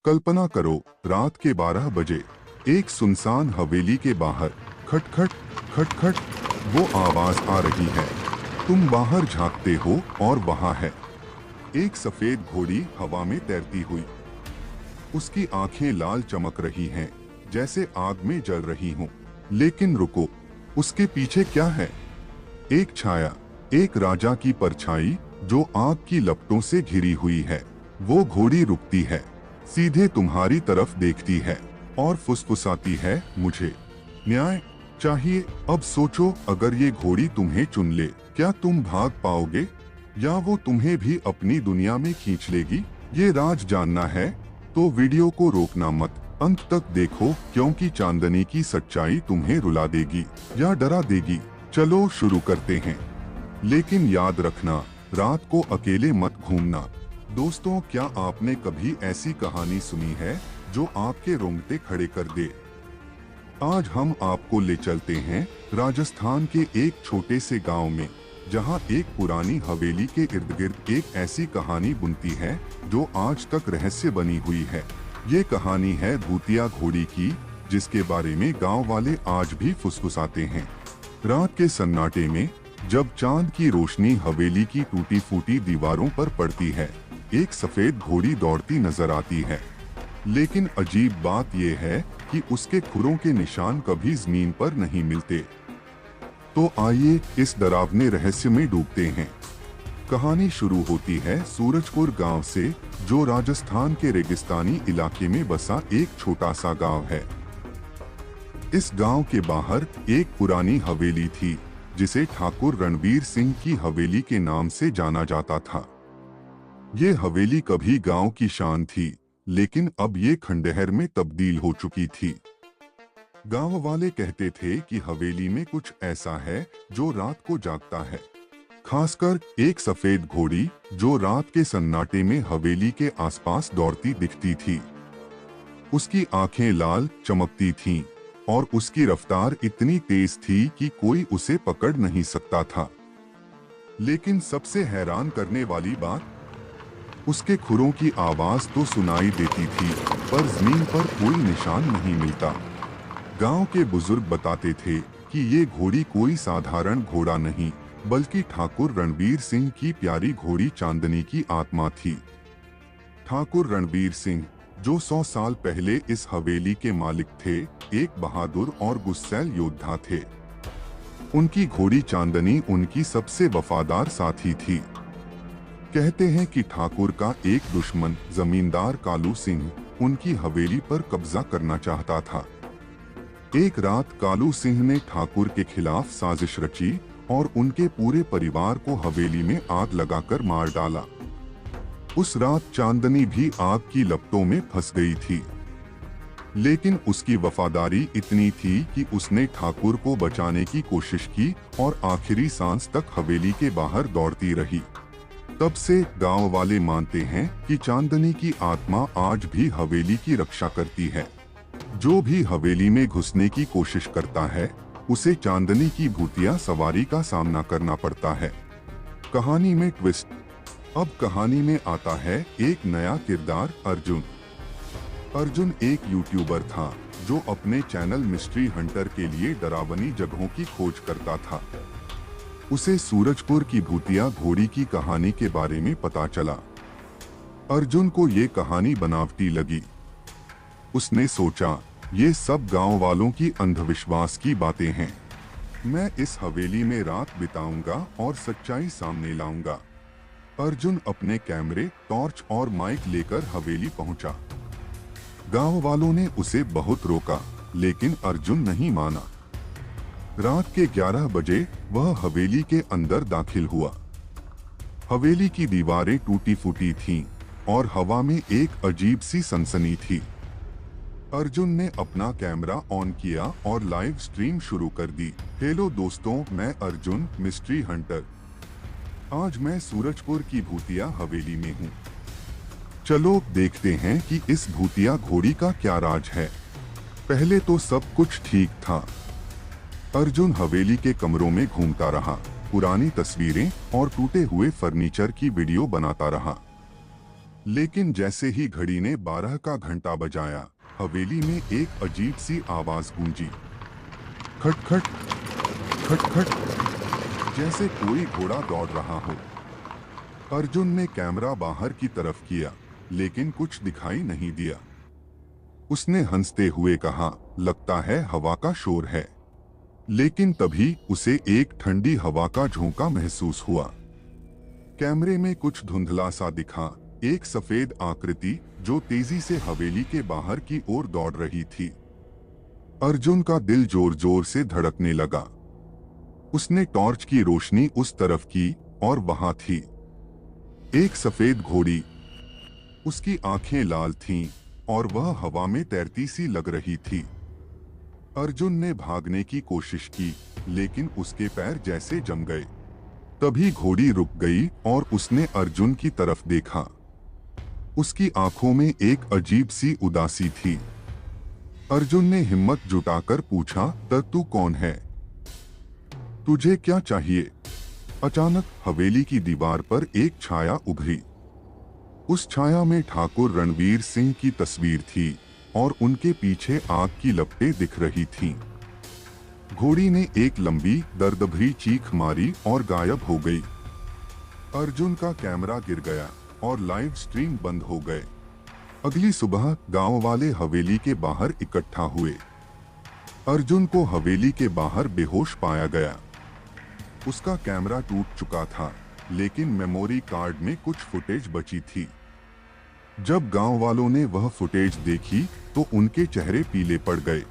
कल्पना करो, रात के 12 बजे एक सुनसान हवेली के बाहर खटखट खटखट वो आवाज आ रही है। तुम बाहर झांकते हो और वहां है एक सफेद घोड़ी हवा में तैरती हुई। उसकी आंखें लाल चमक रही हैं, जैसे आग में जल रही हों। लेकिन रुको, उसके पीछे क्या है? एक छाया, एक राजा की परछाई जो आग की लपटों से घिरी हुई है। वो घोड़ी रुकती है, सीधे तुम्हारी तरफ देखती है और फुसफुसाती है, मुझे न्याय चाहिए। अब सोचो, अगर ये घोड़ी तुम्हें चुन ले, क्या तुम भाग पाओगे या वो तुम्हें भी अपनी दुनिया में खींच लेगी? ये राज जानना है तो वीडियो को रोकना मत, अंत तक देखो, क्योंकि चांदनी की सच्चाई तुम्हें रुला देगी या डरा देगी। चलो शुरू करते हैं, लेकिन याद रखना, रात को अकेले मत घूमना। दोस्तों, क्या आपने कभी ऐसी कहानी सुनी है जो आपके रोंगटे खड़े कर दे? आज हम आपको ले चलते हैं राजस्थान के एक छोटे से गांव में, जहां एक पुरानी हवेली के इर्द गिर्द एक ऐसी कहानी बुनती है जो आज तक रहस्य बनी हुई है। ये कहानी है भूतिया घोड़ी की, जिसके बारे में गांव वाले आज भी फुसफुसाते हैं। रात के सन्नाटे में जब चांद की रोशनी हवेली की टूटी फूटी दीवारों पर पड़ती है, एक सफेद घोड़ी दौड़ती नजर आती है। लेकिन अजीब बात यह है कि उसके खुरों के निशान कभी जमीन पर नहीं मिलते। तो आइए इस डरावने रहस्य में डूबते हैं। कहानी शुरू होती है सूरजपुर गांव से, जो राजस्थान के रेगिस्तानी इलाके में बसा एक छोटा सा गांव है। इस गांव के बाहर एक पुरानी हवेली थी, जिसे ठाकुर रणबीर सिंह की हवेली के नाम से जाना जाता था। ये हवेली कभी गांव की शान थी, लेकिन अब ये खंडहर में तब्दील हो चुकी थी। गांव वाले कहते थे कि हवेली में कुछ ऐसा है जो रात को जागता है, खासकर एक सफेद घोड़ी जो रात के सन्नाटे में हवेली के आसपास दौड़ती दिखती थी। उसकी आंखें लाल चमकती थीं और उसकी रफ्तार इतनी तेज थी कि कोई उसे पकड़ नहीं सकता था। लेकिन सबसे हैरान करने वाली बात, उसके खुरों की आवाज तो सुनाई देती थी, पर जमीन पर कोई निशान नहीं मिलता। गांव के बुजुर्ग बताते थे कि ये घोड़ी कोई साधारण घोड़ा नहीं, बल्कि ठाकुर रणबीर सिंह की प्यारी घोड़ी चांदनी की आत्मा थी। ठाकुर रणबीर सिंह, जो 100 साल पहले इस हवेली के मालिक थे, एक बहादुर और गुस्सैल योद्धा थे। उनकी घोड़ी चांदनी उनकी सबसे वफादार साथी थी। कहते हैं कि ठाकुर का एक दुश्मन जमींदार कालू सिंह उनकी हवेली पर कब्जा करना चाहता था। एक रात कालू सिंह ने ठाकुर के खिलाफ साजिश रची और उनके पूरे परिवार को हवेली में आग लगाकर मार डाला। उस रात चांदनी भी आग की लपटों में फंस गई थी, लेकिन उसकी वफादारी इतनी थी कि उसने ठाकुर को बचाने की कोशिश की और आखिरी सांस तक हवेली के बाहर दौड़ती रही। तब से गांव वाले मानते हैं कि चांदनी की आत्मा आज भी हवेली की रक्षा करती है। जो भी हवेली में घुसने की कोशिश करता है, उसे चांदनी की भूतिया सवारी का सामना करना पड़ता है। कहानी में ट्विस्ट। अब कहानी में आता है एक नया किरदार, अर्जुन। अर्जुन एक यूट्यूबर था जो अपने चैनल मिस्ट्री हंटर के लिए डरावनी जगहों की खोज करता था। उसे सूरजपुर की भूतिया घोड़ी की कहानी के बारे में पता चला। अर्जुन को ये कहानी बनावटी लगी। उसने सोचा, ये सब गांव वालों की अंधविश्वास की बातें हैं। मैं इस हवेली में रात बिताऊंगा और सच्चाई सामने लाऊंगा। अर्जुन अपने कैमरे, टॉर्च और माइक लेकर हवेली पहुंचा। गांव वालों ने उसे बहुत रोका, लेकिन अर्जुन नहीं माना। रात के 11 बजे वह हवेली के अंदर दाखिल हुआ। हवेली की दीवारें टूटी फूटी थीं और हवा में एक अजीब सी सनसनी थी। अर्जुन ने अपना कैमरा ऑन किया और लाइव स्ट्रीम शुरू कर दी। हेलो दोस्तों, मैं अर्जुन, मिस्ट्री हंटर। आज मैं सूरजपुर की भूतिया हवेली में हूँ। चलो देखते हैं कि इस भूतिया घोड़ी का क्या राज है। पहले तो सब कुछ ठीक था। अर्जुन हवेली के कमरों में घूमता रहा, पुरानी तस्वीरें और टूटे हुए फर्नीचर की वीडियो बनाता रहा। लेकिन जैसे ही घड़ी ने 12 का घंटा बजाया, हवेली में एक अजीब सी आवाज गूंजी। खटखट खटखट, जैसे कोई घोड़ा दौड़ रहा हो। अर्जुन ने कैमरा बाहर की तरफ किया, लेकिन कुछ दिखाई नहीं दिया। उसने हंसते हुए कहा, लगता है हवा का शोर है। लेकिन तभी उसे एक ठंडी हवा का झोंका महसूस हुआ। कैमरे में कुछ धुंधला सा दिखा, एक सफेद आकृति जो तेजी से हवेली के बाहर की ओर दौड़ रही थी। अर्जुन का दिल जोर जोर से धड़कने लगा। उसने टॉर्च की रोशनी उस तरफ की और वहां थी एक सफेद घोड़ी। उसकी आंखें लाल थीं और वह हवा में तैरती सी लग रही थी। अर्जुन ने भागने की कोशिश की, लेकिन उसके पैर जैसे जम गए। तभी घोड़ी रुक गई और उसने अर्जुन की तरफ देखा। उसकी आंखों में एक अजीब सी उदासी थी। अर्जुन ने हिम्मत जुटाकर पूछा, तू कौन है? तुझे क्या चाहिए? अचानक हवेली की दीवार पर एक छाया उभरी। उस छाया में ठाकुर रणवीर सिंह की तस्वीर थी और उनके पीछे आग की लपटें दिख रही थीं। घोड़ी ने एक लंबी दर्द भरी चीख मारी और गायब हो गई। अर्जुन का कैमरा गिर गया और लाइव स्ट्रीम बंद हो गए। अगली सुबह गांव वाले हवेली के बाहर इकट्ठा हुए। अर्जुन को हवेली के बाहर बेहोश पाया गया। उसका कैमरा टूट चुका था, लेकिन मेमोरी कार्ड में कुछ फुटेज बची थी। जब गांव वालों ने वह फुटेज देखी तो उनके चेहरे पीले पड़ गए।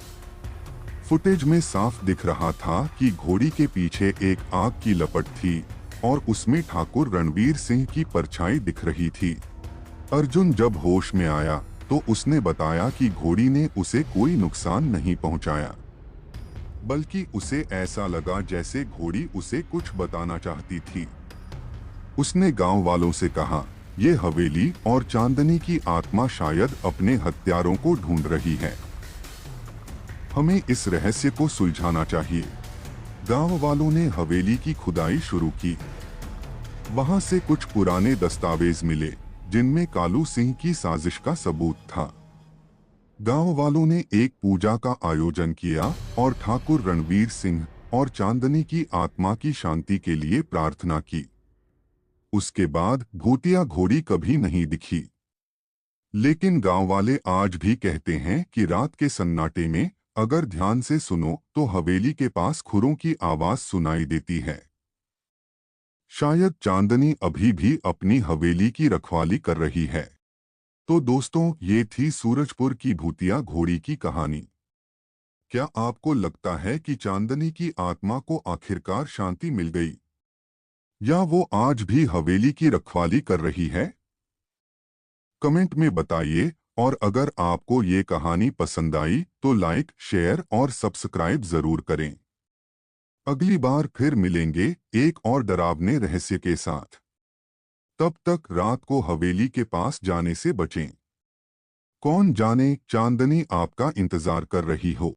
फुटेज में साफ दिख रहा था कि घोड़ी के पीछे एक आग की लपट थी और उसमें ठाकुर रणवीर सिंह की परछाई दिख रही थी। अर्जुन जब होश में आया तो उसने बताया कि घोड़ी ने उसे कोई नुकसान नहीं पहुंचाया, बल्कि उसे ऐसा लगा जैसे घोड़ी उसे कुछ बताना चाहती थी। उसने गांव वालों से कहा, ये हवेली और चांदनी की आत्मा शायद अपने हत्यारों को ढूंढ रही है। हमें इस रहस्य को सुलझाना चाहिए। गांव वालों ने हवेली की खुदाई शुरू की। वहां से कुछ पुराने दस्तावेज मिले, जिनमें कालू सिंह की साजिश का सबूत था। गांव वालों ने एक पूजा का आयोजन किया और ठाकुर रणवीर सिंह और चांदनी की आत्मा की शांति के लिए प्रार्थना की। उसके बाद भूतिया घोड़ी कभी नहीं दिखी। लेकिन गांव वाले आज भी कहते हैं कि रात के सन्नाटे में अगर ध्यान से सुनो तो हवेली के पास खुरों की आवाज सुनाई देती है। शायद चांदनी अभी भी अपनी हवेली की रखवाली कर रही है। तो दोस्तों, ये थी सूरजपुर की भूतिया घोड़ी की कहानी। क्या आपको लगता है कि चांदनी की आत्मा को आखिरकार शांति मिल गई, या वो आज भी हवेली की रखवाली कर रही है? कमेंट में बताइए। और अगर आपको ये कहानी पसंद आई तो लाइक, शेयर और सब्सक्राइब जरूर करें। अगली बार फिर मिलेंगे एक और डरावने रहस्य के साथ। तब तक रात को हवेली के पास जाने से बचें। कौन जाने चांदनी आपका इंतजार कर रही हो।